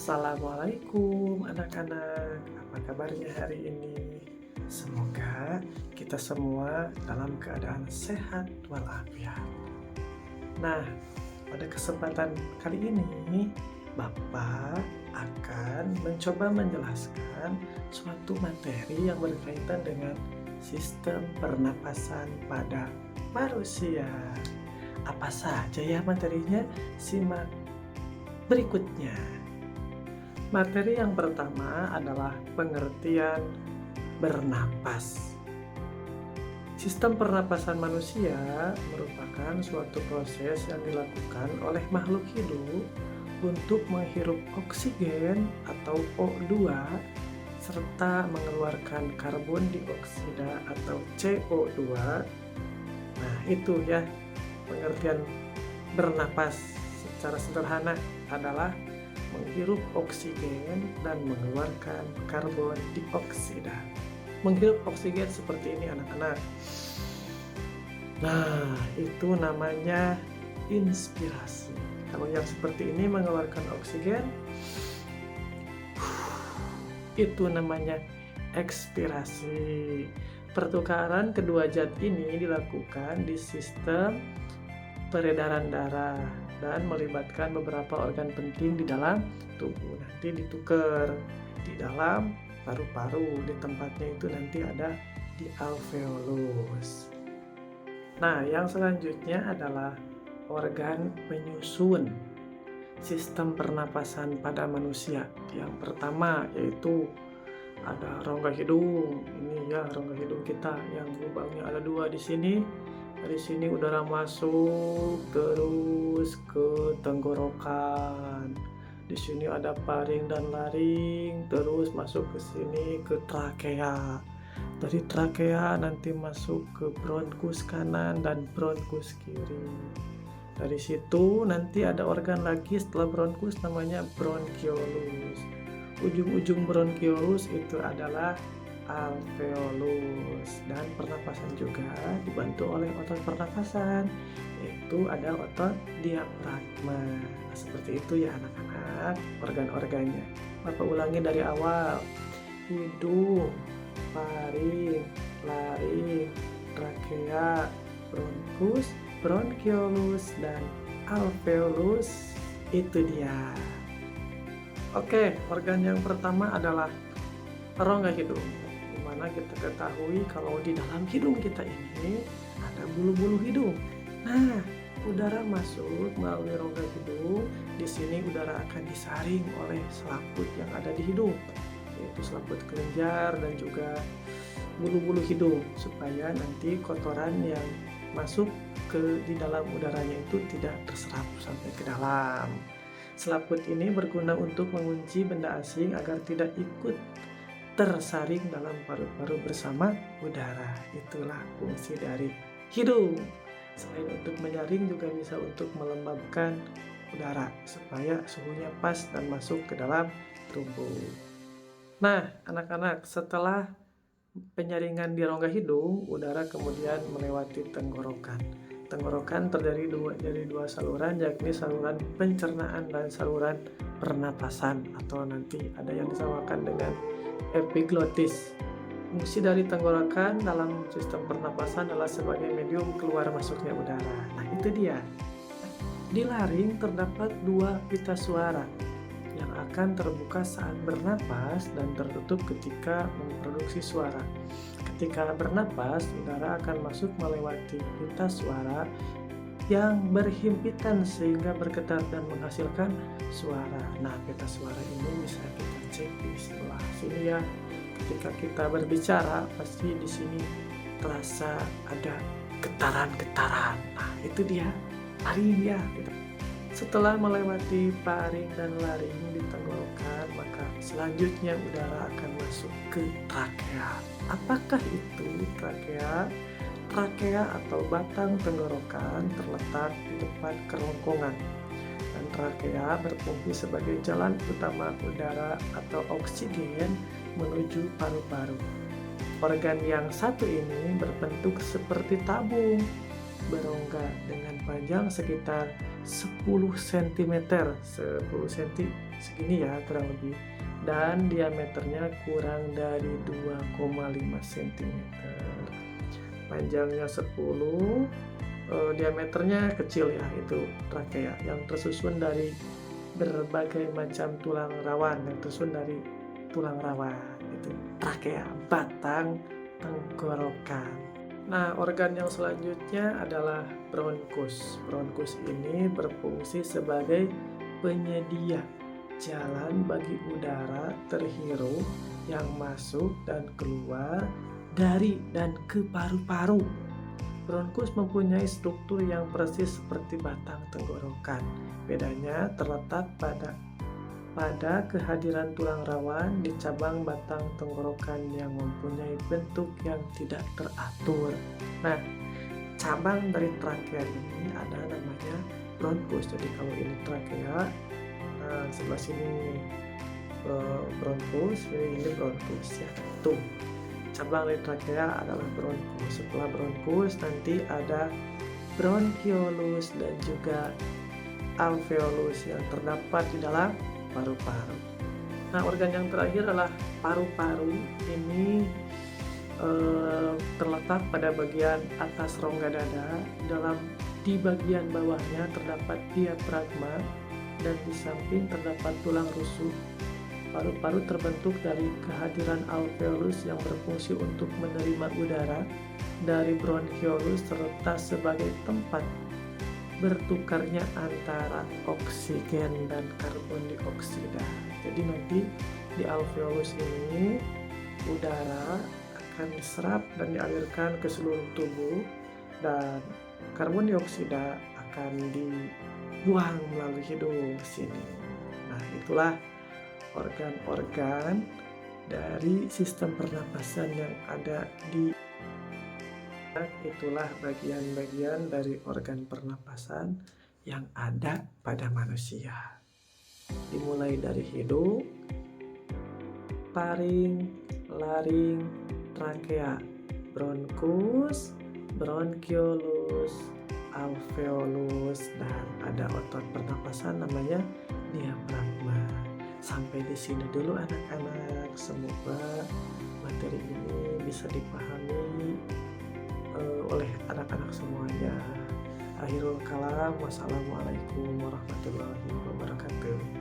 Assalamualaikum anak-anak, apa kabarnya hari ini? Semoga kita semua dalam keadaan sehat walafiat. Nah, pada kesempatan kali ini, Bapak akan mencoba menjelaskan suatu materi yang berkaitan dengan sistem pernapasan pada manusia. Apa saja ya materinya? Simak berikutnya. Materi yang pertama adalah pengertian bernapas. Sistem pernapasan manusia merupakan suatu proses yang dilakukan oleh makhluk hidup untuk menghirup oksigen atau O2 serta mengeluarkan karbon dioksida atau CO2. Nah, itu ya pengertian bernapas secara sederhana adalah menghirup oksigen dan mengeluarkan karbon dioksida. Menghirup oksigen seperti ini anak-anak. Nah, itu namanya inspirasi. Kalau yang seperti ini mengeluarkan oksigen, itu namanya ekspirasi. Pertukaran kedua zat ini dilakukan di sistem peredaran darah dan melibatkan beberapa organ penting di dalam tubuh. Nanti ditukar di dalam paru-paru, di tempatnya itu nanti ada di alveolus. Nah, yang selanjutnya adalah organ penyusun sistem pernapasan pada manusia. Yang pertama yaitu ada rongga hidung. Ini ya rongga hidung kita yang lubangnya ada 2 di sini. Dari sini udara masuk terus ke tenggorokan. Di sini ada paring dan laring, terus masuk ke sini ke trakea. Dari trakea nanti masuk ke bronkus kanan dan bronkus kiri. Dari situ nanti ada organ lagi setelah bronkus namanya bronkiolus. Ujung-ujung bronkiolus itu adalah alveolus, dan pernapasan juga dibantu oleh otot pernapasan, yaitu ada otot diafragma. Nah, seperti itu ya anak-anak organ-organnya. Bapak ulangi dari awal: hidung, paring, laring, trakea, bronkus, bronkiolus, dan alveolus. Itu dia. Oke, organ yang pertama adalah rongga hidung, di mana kita ketahui kalau di dalam hidung kita ini ada bulu-bulu hidung. Nah, udara masuk melalui rongga hidung. Di sini udara akan disaring oleh selaput yang ada di hidung, yaitu selaput kelenjar dan juga bulu-bulu hidung, supaya nanti kotoran yang masuk di dalam udaranya itu tidak terserap sampai ke dalam. Selaput ini berguna untuk mengunci benda asing agar tidak ikut tersaring dalam paru-paru bersama udara. Itulah fungsi dari hidung. Selain untuk menyaring, juga bisa untuk melembabkan udara supaya suhunya pas dan masuk ke dalam tubuh. Nah, anak-anak, setelah penyaringan di rongga hidung, udara kemudian melewati tenggorokan. Tenggorokan terdiri dari dua saluran, yakni saluran pencernaan dan saluran pernapasan, atau nanti ada yang disamakan dengan epiglotis. Fungsi dari tenggorokan dalam sistem pernapasan adalah sebagai medium keluar masuknya udara. Nah, itu dia. Di laring terdapat 2 pita suara yang akan terbuka saat bernapas dan tertutup ketika memproduksi suara. Ketika bernapas, udara akan masuk melewati pita suara yang berhimpitan sehingga bergetar dan menghasilkan suara. Nah, pita suara ini bisa kita cek di sebelah sini ya. Ketika kita berbicara, pasti di sini terasa ada getaran-getaran. Nah, itu dia laring ya. Setelah melewati paring dan laring di tenggorokan, maka selanjutnya udara akan masuk ke trakea. Apakah itu trakea? Trakea atau batang tenggorokan terletak di depan kerongkongan, dan trakea berfungsi sebagai jalan utama udara atau oksigen menuju paru-paru. Organ yang satu ini berbentuk seperti tabung berongga dengan panjang sekitar 10 cm, 10 cm segini ya kurang lebih, dan diameternya kurang dari 2,5 cm. Panjangnya 10, diameternya kecil ya, itu trakea yang tersusun dari berbagai macam tulang rawan, yang tersusun dari tulang rawan, itu trakea, batang tenggorokan. Nah, organ yang selanjutnya adalah bronkus. Bronkus ini berfungsi sebagai penyedia jalan bagi udara terhirup yang masuk dan keluar dari dan ke paru-paru. Bronkus mempunyai struktur yang persis seperti batang tenggorokan. Bedanya terletak pada kehadiran tulang rawan di cabang batang tenggorokan yang mempunyai bentuk yang tidak teratur. Nah, cabang dari trakea ini ada namanya bronkus. Jadi kalau ini trakea, nah sebelah sini bronkus, ini bronkus ya. Tuh, cabang dari trakea adalah bronkus. Setelah bronkus nanti ada bronkiolus dan juga alveolus yang terdapat di dalam paru-paru. Nah, organ yang terakhir adalah paru-paru. Ini terletak pada bagian atas rongga dada. Di bagian bawahnya terdapat diafragma dan di samping terdapat tulang rusuk. Paru-paru terbentuk dari kehadiran alveolus yang berfungsi untuk menerima udara dari bronkiolus serta sebagai tempat bertukarnya antara oksigen dan karbon dioksida. Jadi nanti di alveolus ini udara akan diserap dan dialirkan ke seluruh tubuh dan karbon dioksida akan dibuang melalui hidung sini. Nah, itulah organ-organ dari sistem pernapasan yang ada di itulah bagian-bagian dari organ pernapasan yang ada pada manusia. Dimulai dari hidung, paring, laring, trakea, bronkus, bronkiolus, alveolus, dan ada otot pernapasan namanya diafragma. Sampai di sini dulu anak-anak. Semoga materi ini bisa dipahami oleh anak-anak semuanya. Akhirul kalam, wassalamualaikum warahmatullahi wabarakatuh.